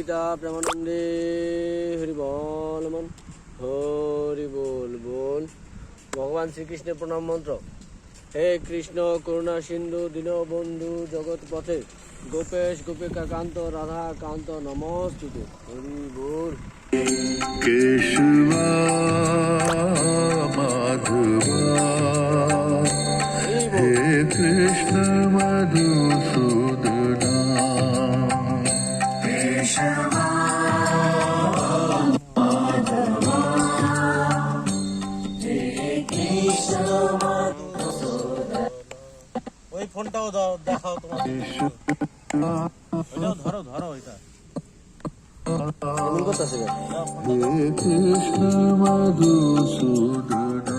গীতা প্রেমানন্দে হরি বল মন হরি বল বল। ভগবান শ্রীকৃষ্ণের প্রণাম মন্ত্র। হে কৃষ্ণ করুণা সিন্ধু দীনবন্ধু জগৎ পথে গোপেশ গোপিকা কান্ত রাধা কান্ত নমস্তুতে হরি বল। কেশবা মাধবা হে কৃষ্ণ মধুসূদনা কেশবা মাধবা হে কৃষ্ণ মধুসূদনা। ওই ফোনটাও দাও, দেখাও তোমার। ওইটাও ধরো ধরো ওইটা। এমন কথা আছে হে কৃষ্ণ মধুসূদনা।